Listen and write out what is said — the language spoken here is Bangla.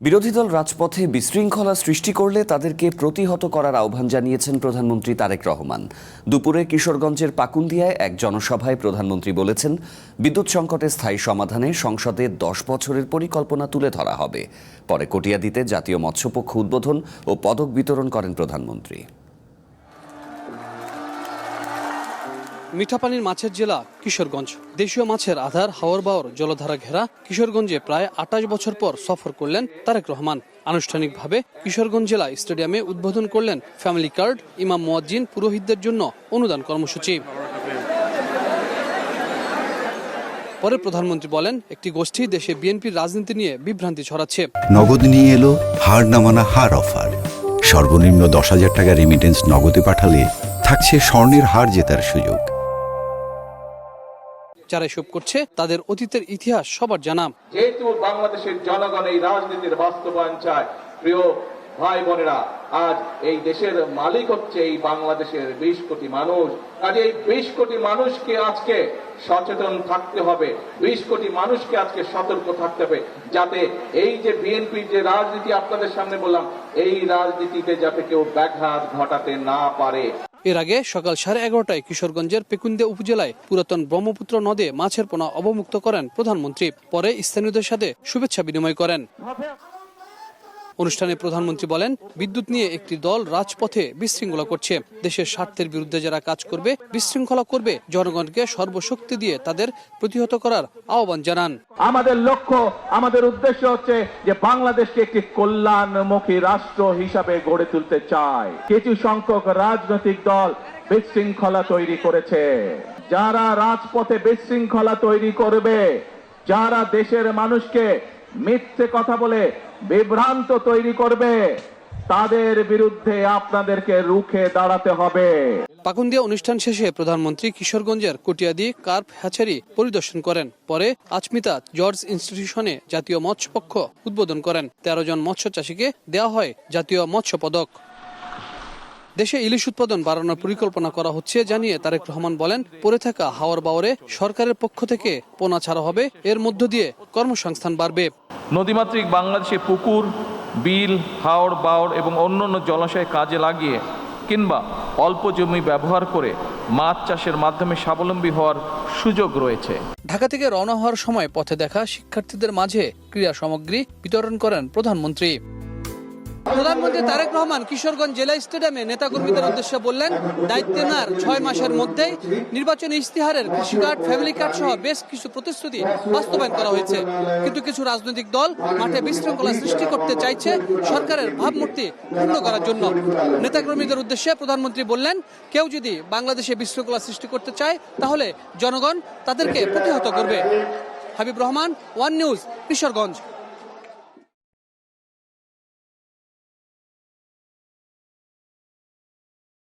বিরোধী দল রাজপথে বিশৃঙ্খলা সৃষ্টি করলে তাদেরকে প্রতিহত করার আহ্বান জানিয়েছেন প্রধানমন্ত্রী তারেক রহমান। দুপুরে কিশোরগঞ্জের পাকুন্দিয়ায় এক জনসভায় প্রধানমন্ত্রী বলেছেন, বিদ্যুৎ সংকটের স্থায়ী সমাধানে সংসদে 10 বছরের পরিকল্পনা তুলে ধরা হবে। পরে কটিয়াদীতে জাতীয় মৎস্যপক্ষ উদ্বোধন ও পদক বিতরণ করেন প্রধানমন্ত্রী। মিঠাপানির মাছের জেলা কিশোরগঞ্জ। দেশীয় মাছের আধার হাওর বাওর জলধারা ঘেরা কিশোরগঞ্জে প্রায় 28 বছর পর সফর করলেন তারেক রহমান। আনুষ্ঠানিকভাবে কিশোরগঞ্জ জেলা স্টেডিয়ামে উদ্বোধন করলেন ফ্যামিলি কার্ড, ইমাম মুয়াজ্জিন, পুরোহিতদের জন্য অনুদান কর্মসূচি। পরে প্রধানমন্ত্রী বলেন, একটি গোষ্ঠী দেশে বিএনপির রাজনীতি নিয়ে বিভ্রান্তি ছড়াচ্ছে। নগদ নিয়ে এলো হার নামানা হার অফার। সর্বনিম্ন 10,000 টাকা রেমিটেন্স নগদে পাঠালে থাকছে স্বর্ণের হার জেতার সুযোগ। যারা এসব করছে তাদের অতীতের ইতিহাস সবার জানা। যেহেতু বাংলাদেশের জনগণ এই রাজনীতির বাস্তবায়ন চায়, প্রিয় ভাই বোনেরা, আজ এই দেশের মালিক হচ্ছে এই বাংলাদেশের 20 কোটি মানুষ। কাজে এই 20 কোটি মানুষকে আজকে সচেতন থাকতে হবে, 20 কোটি মানুষকে আজকে সতর্ক থাকতে হবে, যাতে এই যে বিএনপির যে রাজনীতি আপনাদের সামনে বললাম, এই রাজনীতিতে যাতে কেউ ব্যাঘাত ঘটাতে না পারে। এর আগে সকাল 11:30টায় কিশোরগঞ্জের পেকুন্দিয়া উপজেলায় পুরাতন ব্রহ্মপুত্র নদে মাছের পোনা অবমুক্ত করেন প্রধানমন্ত্রী। পরে স্থানীয়দের সাথে শুভেচ্ছা বিনিময় করেন। অনুষ্ঠানে প্রধানমন্ত্রী বলেন, বিদ্যুৎ নিয়ে একটি দল রাজপথে বিশৃঙ্খলা করছে। দেশের স্বার্থের বিরুদ্ধে যারা কাজ করবে, বিশৃঙ্খলা করবে, জনগণকে সর্বশক্তি দিয়ে তাদের প্রতিহত করার আহ্বান জানান। আমাদের লক্ষ্য, আমাদের উদ্দেশ্য হচ্ছে যে বাংলাদেশকে একটি কল্যাণমুখী রাষ্ট্র হিসাবে গড়ে তুলতে চায়। কিছু সংখ্যক রাজনৈতিক দল বিশৃঙ্খলা তৈরি করেছে। যারা রাজপথে বিশৃঙ্খলা তৈরি করবে, যারা দেশের মানুষকে মিথ্যে কথা বলে বিভ্রান্ত তৈরি করবে, তাদের বিরুদ্ধে আপনাদেরকে রুখে দাঁড়াতে হবে। পাকুন্দিয়া অনুষ্ঠান শেষে প্রধানমন্ত্রী কিশোরগঞ্জের কটিয়াদি কার্প হ্যাচারি পরিদর্শন করেন। পরে আচমিতা জর্জ ইনস্টিটিউশনে জাতীয় মৎস্যপক্ষ উদ্বোধন করেন। 13 জন মৎস্য চাষীকে দেওয়া হয় জাতীয় মৎস্য পদক। দেশে ইলিশ উৎপাদন বাড়ানোর পরিকল্পনা করা হচ্ছে জানিয়ে তারেক রহমান বলেন, পড়ে থাকা হাওর বাওরে সরকারের পক্ষ থেকে পোনা ছাড়া হবে। এর মধ্য দিয়ে কর্মসংস্থান বাড়বে। নদীমাতৃক বাংলাদেশে পুকুর, বিল, হাওর বাওর এবং অন্যান্য জলাশয় কাজে লাগিয়ে কিংবা অল্প জমি ব্যবহার করে মাছ চাষের মাধ্যমে স্বাবলম্বী হওয়ার সুযোগ রয়েছে। ঢাকা থেকে রওনা হওয়ার সময় পথে দেখা শিক্ষার্থীদের মাঝে ক্রীড়া সামগ্রী বিতরণ করেন প্রধানমন্ত্রী। প্রধানমন্ত্রী তারেক রহমান কিশোরগঞ্জ জেলা স্টেডিয়ামে নেতাকর্মীদের উদ্দেশ্যে বললেন, দায়িত্ব নেওয়ার 6 মাসের মধ্যেই নির্বাচনী ইশতেহারের কৃষি কার্ড, ফ্যামিলি কার্ড সহ বেশ কিছু প্রতিশ্রুতি বাস্তবায়ন করা হয়েছে। কিন্তু কিছু রাজনৈতিক দল মাঠে বিশৃঙ্খলা সৃষ্টি করতে চাইছে সরকারের ভাবমূর্তি পূর্ণ করার জন্য। নেতাকর্মীদের উদ্দেশ্যে প্রধানমন্ত্রী বললেন, কেউ যদি বাংলাদেশে বিশৃঙ্খলা সৃষ্টি করতে চায় তাহলে জনগণ তাদেরকে প্রতিহত করবে। Habib Rahman, one news, Kishoreganj.